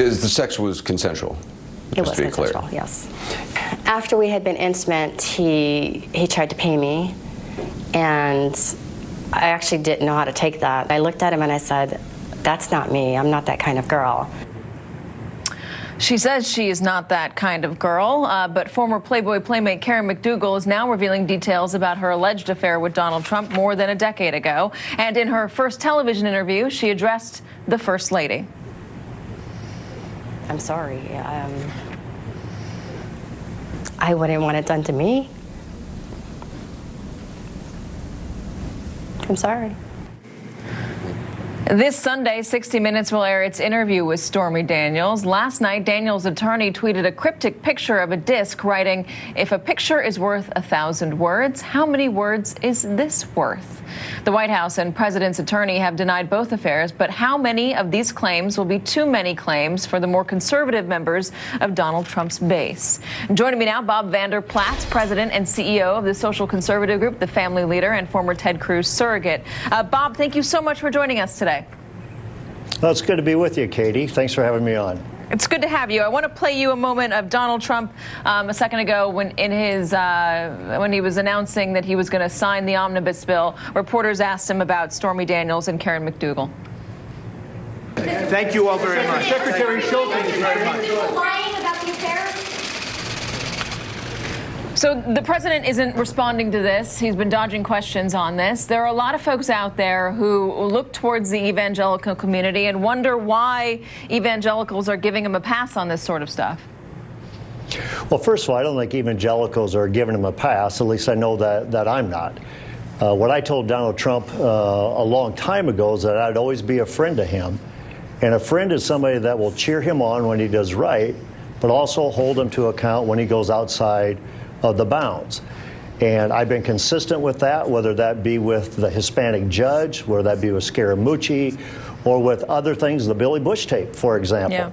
The sex was consensual? It was consensual, yes. After we had been intimate, he tried to pay me, and I actually didn't know how to take that. I looked at him and I said, that's not me. I'm not that kind of girl. She says she is not that kind of girl, but former Playboy playmate Karen McDougal is now revealing details about her alleged affair with Donald Trump more than a decade ago. And in her first television interview, she addressed the First Lady. I'm sorry. I wouldn't want it done to me. I'm sorry. This Sunday, 60 Minutes will air its interview with Stormy Daniels. Last night, Daniels' attorney tweeted a cryptic picture of a disc, writing, "If a picture is worth 1,000 words, how many words is this worth?" The White House and President's attorney have denied both affairs, but how many of these claims will be too many claims for the more conservative members of Donald Trump's base? Joining me now, Vander Plaats, President and CEO of the social conservative group, the Family Leader, and former Ted Cruz surrogate. Bob, thank you so much for joining us today. Well, it's good to be with you, Katie. Thanks for having me on. It's good to have you. I want to play you a moment of Donald Trump a second ago when he was announcing that he was going to sign the omnibus bill. Reporters asked him about Stormy Daniels and Karen McDougal. Thank you all very much. Secretary Schultz, thank you very much. People lying about the affair? So the president isn't responding to this. He's been dodging questions on this. There are a lot of folks out there who look towards the evangelical community and wonder why evangelicals are giving him a pass on this sort of stuff. Well, first of all, I don't think evangelicals are giving him a pass. At least I know that I'm not. What I told Donald Trump a long time ago is that I'd always be a friend to him. And a friend is somebody that will cheer him on when he does right, but also hold him to account when he goes outside of the bounds. And I've been consistent with that, whether that be with the Hispanic judge, whether that be with Scaramucci, or with other things, the Billy Bush tape, for example. Yeah.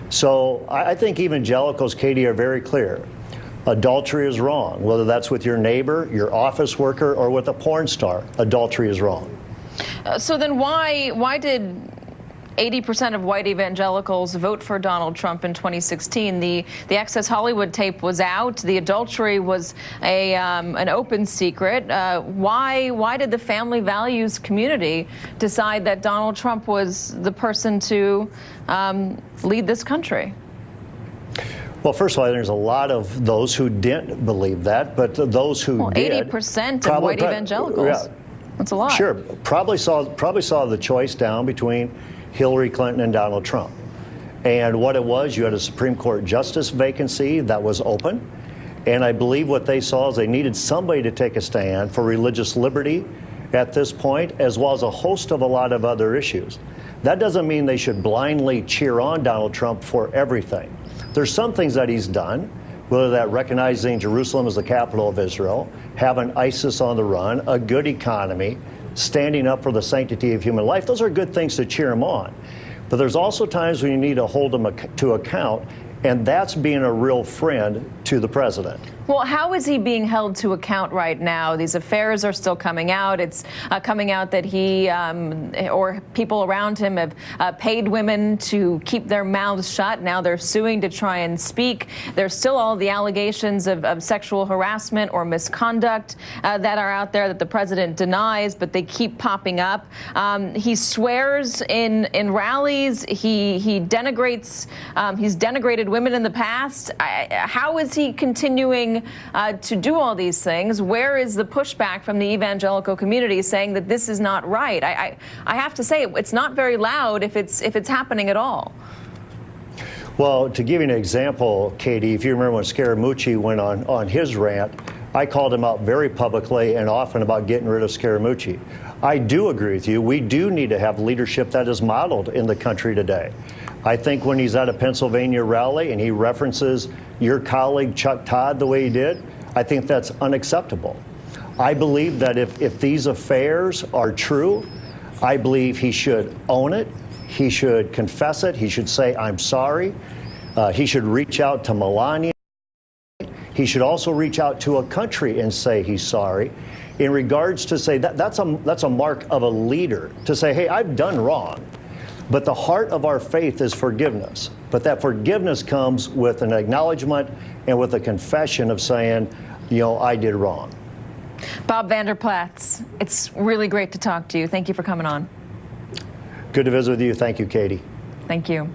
So I think evangelicals, Katie, are very clear. Adultery is wrong, whether that's with your neighbor, your office worker, or with a porn star. Adultery is wrong. So then why did 80% of white evangelicals vote for Donald Trump in 2016. The Access Hollywood tape was out. The adultery was an open secret. Why did the family values community decide that Donald Trump was the person to lead this country? Well, first of all, there's a lot of those who didn't believe that, but those who did. 80% of white evangelicals. Yeah, that's a lot. Sure, probably saw the choice down between Hillary Clinton and Donald Trump. And what it was, you had a Supreme Court justice vacancy that was open. And I believe what they saw is they needed somebody to take a stand for religious liberty at this point, as well as a host of a lot of other issues. That doesn't mean they should blindly cheer on Donald Trump for everything. There's some things that he's done, whether that recognizing Jerusalem as the capital of Israel, having ISIS on the run, a good economy, standing up for the sanctity of human life. Those are good things to cheer him on. But there's also times when you need to hold him to account, and that's being a real friend to the president. Well, how is he being held to account right now? These affairs are still coming out. It's coming out that he or people around him have paid women to keep their mouths shut. Now they're suing to try and speak. There's still all the allegations of sexual harassment or misconduct that are out there that the president denies, but they keep popping up. He swears in rallies. He denigrates. He's denigrated women in the past. How is he continuing to do all these things? Where is the pushback from the evangelical community saying that this is not right? I have to say it's not very loud if it's happening at all. Well, to give you an example, Katie, if you remember when Scaramucci went on his rant, I called him out very publicly and often about getting rid of Scaramucci. I do agree with you. We do need to have leadership that is modeled in the country today. I think when he's at a Pennsylvania rally and he references your colleague Chuck Todd the way he did, I think that's unacceptable. I believe that if these affairs are true, I believe he should own it. He should confess it. He should say, I'm sorry. He should reach out to Melania. He should also reach out to a country and say he's sorry. In regards to say that's a mark of a leader, to say, hey, I've done wrong. But the heart of our faith is forgiveness. But that forgiveness comes with an acknowledgement and with a confession of saying, you know, I did wrong. Bob Vander Plaats, it's really great to talk to you. Thank you for coming on. Good to visit with you. Thank you, Katy. Thank you.